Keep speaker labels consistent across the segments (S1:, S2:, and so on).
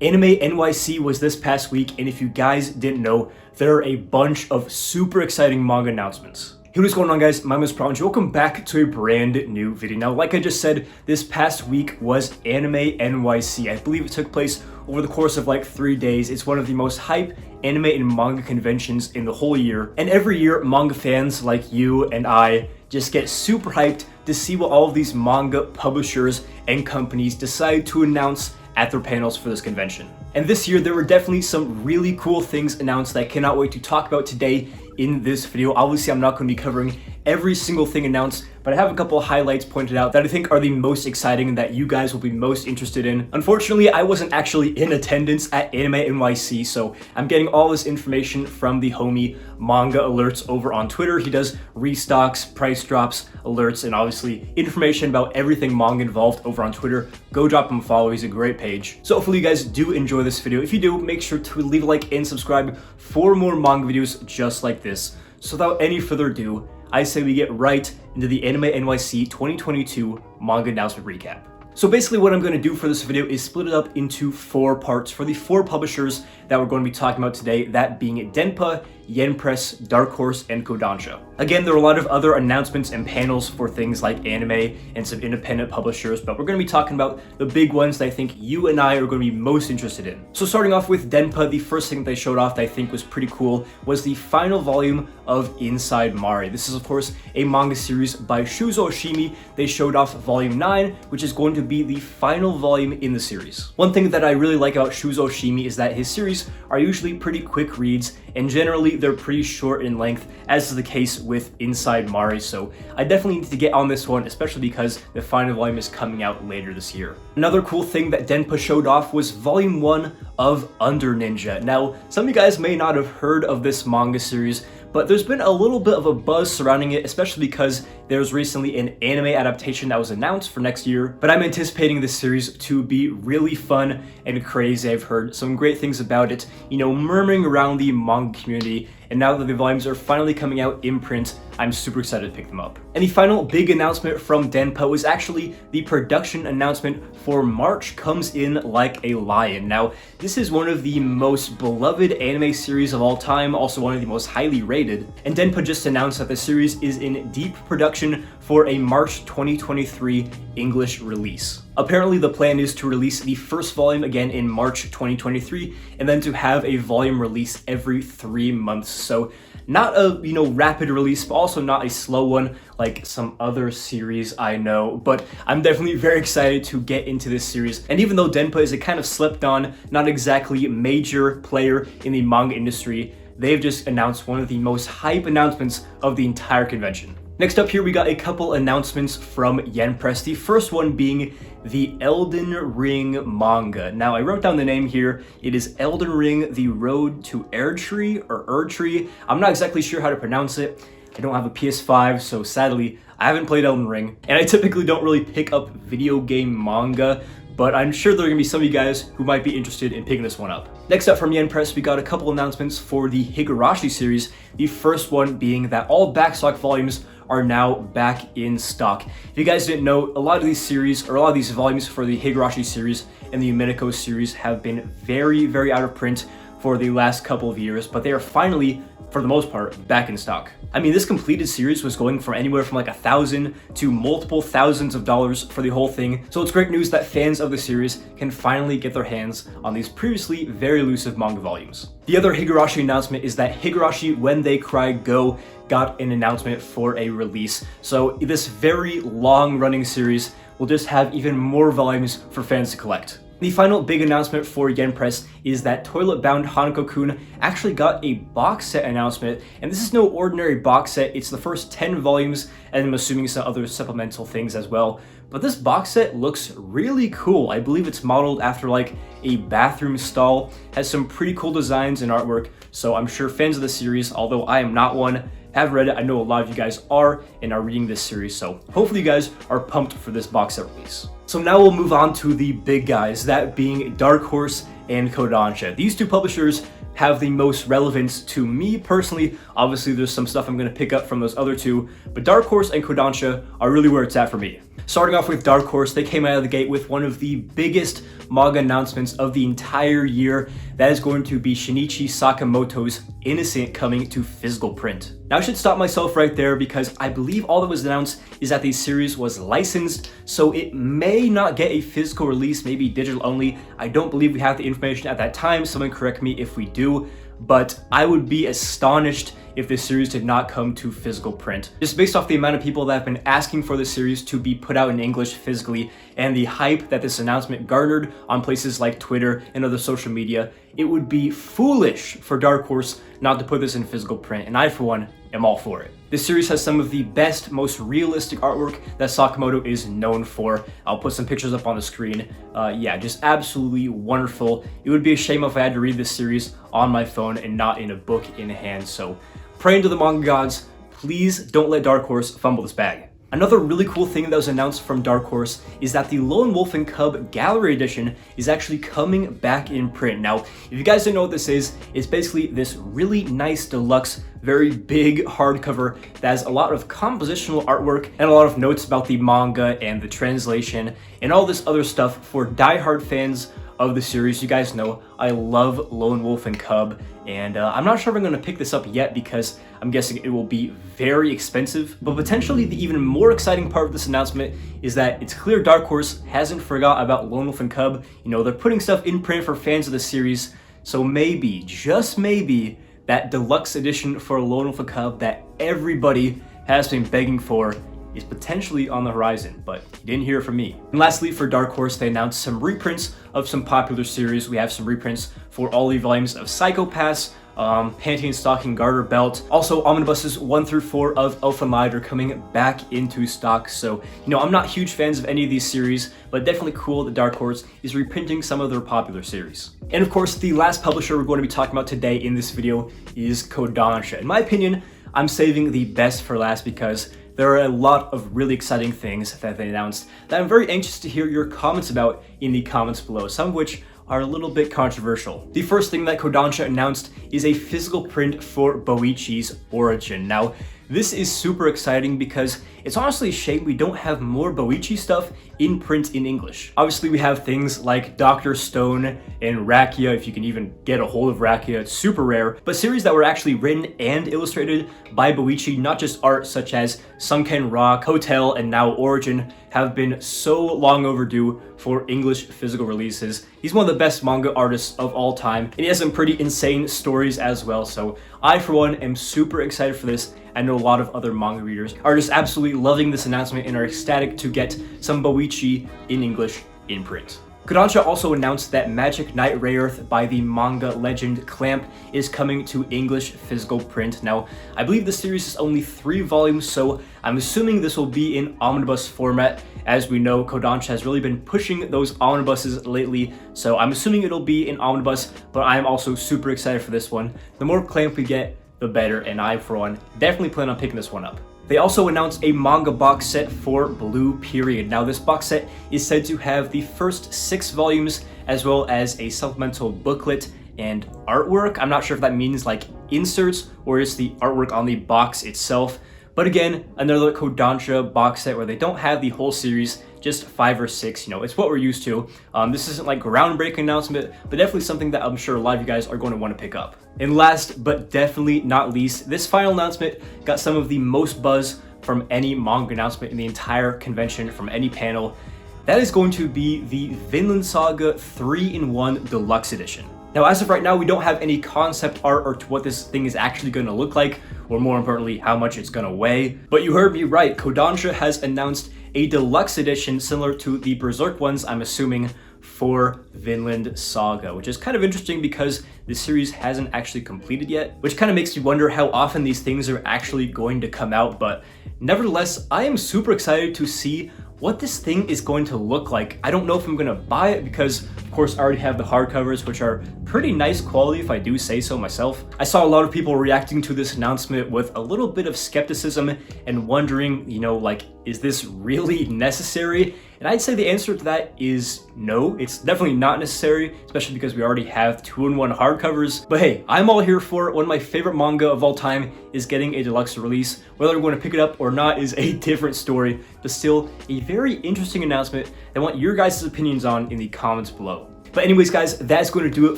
S1: Anime NYC was this past week, and if you guys didn't know, there are a bunch of super exciting manga announcements. Hey, what's going on, guys? My name is ThePromG. Welcome back to a brand new video. Now, like I just said, this past week was Anime NYC. I believe it took place over the course of like 3 days. It's one of the most hype anime and manga conventions in the whole year. And every year, manga fans like you and I just get super hyped to see what all of these manga publishers and companies decide to announce at their panels for this convention. And this year, there were definitely some really cool things announced that I cannot wait to talk about today in this video. Obviously, I'm not going to be covering every single thing announced, but I have a couple of highlights pointed out that I think are the most exciting and that you guys will be most interested in. Unfortunately, I wasn't actually in attendance at Anime NYC, so I'm getting all this information from the homie Manga Alerts over on Twitter. He does restocks, price drops, alerts, and obviously information about everything manga involved over on Twitter. Go drop him a follow, he's a great page. So hopefully you guys do enjoy this video. If you do, make sure to leave a like and subscribe for more manga videos just like this. So without any further ado, I say we get right into the Anime NYC 2022 manga announcement recap. So basically what I'm going to do for this video is split it up into 4 parts for the 4 publishers that we're going to be talking about today, that being Denpa, Yen Press, Dark Horse, and Kodansha. Again, there are a lot of other announcements and panels for things like anime and some independent publishers, but we're going to be talking about the big ones that I think you and I are going to be most interested in. So starting off with Denpa, the first thing they showed off that I think was pretty cool was the final volume of Inside Mari. This is of course a manga series by Shuzo Oshimi. They showed off volume 9, which is going to be the final volume in the series. One thing that I really like about Shuzo Oshimi is that his series are usually pretty quick reads, and generally they're pretty short in length, as is the case with Inside Mari, so I definitely need to get on this one, especially because the final volume is coming out later this year. Another cool thing that Denpa showed off was volume 1 of Under Ninja. Now, some of you guys may not have heard of this manga series, but there's been a little bit of a buzz surrounding it, especially because there's recently an anime adaptation that was announced for next year. But I'm anticipating this series to be really fun and crazy. I've heard some great things about it, murmuring around the manga community. And now that the volumes are finally coming out in print, I'm super excited to pick them up. And the final big announcement from Denpa was actually the production announcement for March Comes In Like a Lion. Now, this is one of the most beloved anime series of all time, also one of the most highly rated. And Denpa just announced that the series is in deep production for a March 2023 English release. Apparently, the plan is to release the first volume again in March 2023, and then to have a volume release every 3 months. So not a rapid release, but also not a slow one like some other series I know. But I'm definitely very excited to get into this series. And even though Denpa is a kind of slept on, not exactly major player in the manga industry, they've just announced one of the most hype announcements of the entire convention. Next up here, we got a couple announcements from Yen Press, the first one being the Elden Ring manga. Now, I wrote down the name here. It is Elden Ring, The Road to Erdtree, or Erdtree. I'm not exactly sure how to pronounce it. I don't have a PS5, so sadly, I haven't played Elden Ring, and I typically don't really pick up video game manga, but I'm sure there are going to be some of you guys who might be interested in picking this one up. Next up from Yen Press, we got a couple announcements for the Higurashi series, the first one being that all backstock volumes are now back in stock. If you guys didn't know, a lot of these series, or a lot of these volumes for the Higurashi series and the Yumeniko series have been very, very out of print for the last couple of years, but they are finally, for the most part, back in stock. I mean, this completed series was going from anywhere from like $1,000 to multiple thousands of dollars for the whole thing, so it's great news that fans of the series can finally get their hands on these previously very elusive manga volumes. The other Higurashi announcement is that Higurashi When They Cry Go got an announcement for a release, so this very long-running series will just have even more volumes for fans to collect. The final big announcement for Yen Press is that Toilet Bound Hanako-kun actually got a box set announcement, and this is no ordinary box set. It's the first 10 volumes, and I'm assuming some other supplemental things as well. But this box set looks really cool. I believe it's modeled after like a bathroom stall, has some pretty cool designs and artwork, so I'm sure fans of the series, although I am not one, have read it. I know a lot of you guys are and are reading this series, so hopefully you guys are pumped for this box set release. So now we'll move on to the big guys, that being Dark Horse and Kodansha. These two publishers have the most relevance to me personally. Obviously, there's some stuff I'm going to pick up from those other two, but Dark Horse and Kodansha are really where it's at for me. Starting off with Dark Horse, they came out of the gate with one of the biggest manga announcements of the entire year. That is going to be Shinichi Sakamoto's Innocent coming to physical print. Now I should stop myself right there because I believe all that was announced is that the series was licensed, so it may not get a physical release, maybe digital only. I don't believe we have the information at that time, someone correct me if we do, but I would be astonished if this series did not come to physical print. Just based off the amount of people that have been asking for the series to be put out in English physically and the hype that this announcement garnered on places like Twitter and other social media, it would be foolish for Dark Horse not to put this in physical print, and I for one am all for it. This series has some of the best, most realistic artwork that Sakamoto is known for. I'll put some pictures up on the screen. Yeah, just absolutely wonderful. It would be a shame if I had to read this series on my phone and not in a book in hand, so praying to the manga gods, please don't let Dark Horse fumble this bag. Another really cool thing that was announced from Dark Horse is that the Lone Wolf and Cub Gallery Edition is actually coming back in print. Now, if you guys don't know what this is, it's basically this really nice deluxe, very big hardcover that has a lot of compositional artwork and a lot of notes about the manga and the translation and all this other stuff for diehard fans of the series. You guys know I love Lone Wolf and Cub, and I'm not sure if I'm going to pick this up yet because I'm guessing it will be very expensive. But potentially the even more exciting part of this announcement is that it's clear Dark Horse hasn't forgot about Lone Wolf and Cub. You know, they're putting stuff in print for fans of the series, so maybe, just maybe, that deluxe edition for Lone Wolf and Cub that everybody has been begging for is potentially on the horizon, but you didn't hear it from me. And lastly, for Dark Horse, they announced some reprints of some popular series. We have some reprints for all the volumes of Psycho Pass, Panty and Stocking Garter Belt. Also, omnibuses 1 through 4 of Elfen Lied are coming back into stock. So, you know, I'm not huge fans of any of these series, but definitely cool that Dark Horse is reprinting some of their popular series. And of course, the last publisher we're going to be talking about today in this video is Kodansha. In my opinion, I'm saving the best for last because there are a lot of really exciting things that they announced that I'm very anxious to hear your comments about in the comments below, some of which are a little bit controversial. The first thing that Kodansha announced is a physical print for Boichi's Origin. Now, this is super exciting because it's honestly a shame we don't have more Boichi stuff in print in English. Obviously, we have things like Dr. Stone and Rakia, if you can even get a hold of Rakia, it's super rare, but series that were actually written and illustrated by Boichi, not just art such as Sunken Rock, Hotel, and now Origin, have been so long overdue for English physical releases. He's one of the best manga artists of all time, and he has some pretty insane stories as well, so I, for one, am super excited for this. I know a lot of other manga readers are just absolutely loving this announcement and are ecstatic to get some Boichi in English in print. Kodansha also announced that Magic Knight Rayearth by the manga legend Clamp is coming to English physical print. Now, I believe the series is only 3 volumes, so I'm assuming this will be in omnibus format. As we know, Kodansha has really been pushing those omnibuses lately, so I'm assuming it'll be in omnibus, but I'm also super excited for this one. The more Clamp we get, the better, and I, for one, definitely plan on picking this one up. They also announced a manga box set for Blue Period. Now, this box set is said to have the first 6 volumes as well as a supplemental booklet and artwork. I'm not sure if that means like inserts or is the artwork on the box itself. But again, another Kodansha box set where they don't have the whole series, just 5 or 6, you know, it's what we're used to. This isn't like groundbreaking announcement, but definitely something that I'm sure a lot of you guys are going to want to pick up. And last, but definitely not least, this final announcement got some of the most buzz from any manga announcement in the entire convention, from any panel. That is going to be the Vinland Saga 3-in-1 Deluxe Edition. Now, as of right now, we don't have any concept art or to what this thing is actually going to look like, or more importantly, how much it's going to weigh. But you heard me right, Kodansha has announced a deluxe edition similar to the Berserk ones, I'm assuming, for Vinland Saga, which is kind of interesting because the series hasn't actually completed yet, which kind of makes me wonder how often these things are actually going to come out. But nevertheless, I am super excited to see what this thing is going to look like. I don't know if I'm going to buy it because, of course, I already have the hardcovers, which are pretty nice quality if I do say so myself. I saw a lot of people reacting to this announcement with a little bit of skepticism and wondering, you know, like, is this really necessary? And I'd say the answer to that is no, it's definitely not necessary, especially because we already have 2-in-1 hardcovers. But hey, I'm all here for it. One of my favorite manga of all time is getting a deluxe release. Whether I'm going to pick it up or not is a different story, but still a very interesting announcement that I want your guys' opinions on in the comments below. But anyways, guys, that's going to do it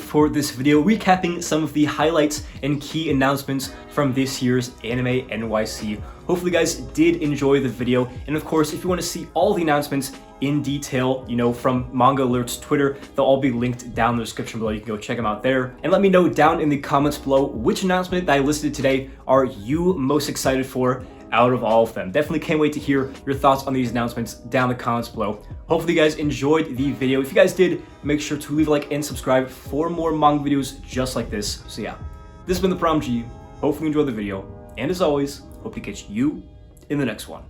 S1: for this video, recapping some of the highlights and key announcements from this year's Anime NYC. Hopefully you guys did enjoy the video, and of course, if you want to see all the announcements in detail, from Manga Alert's Twitter, they'll all be linked down in the description below. You can go check them out there. And let me know down in the comments below which announcement that I listed today are you most excited for out of all of them. Definitely can't wait to hear your thoughts on these announcements down in the comments below. Hopefully you guys enjoyed the video. If you guys did, make sure to leave a like and subscribe for more manga videos just like this. So yeah, this has been ThePromG. Hopefully you enjoyed the video. And as always, hope to catch you in the next one.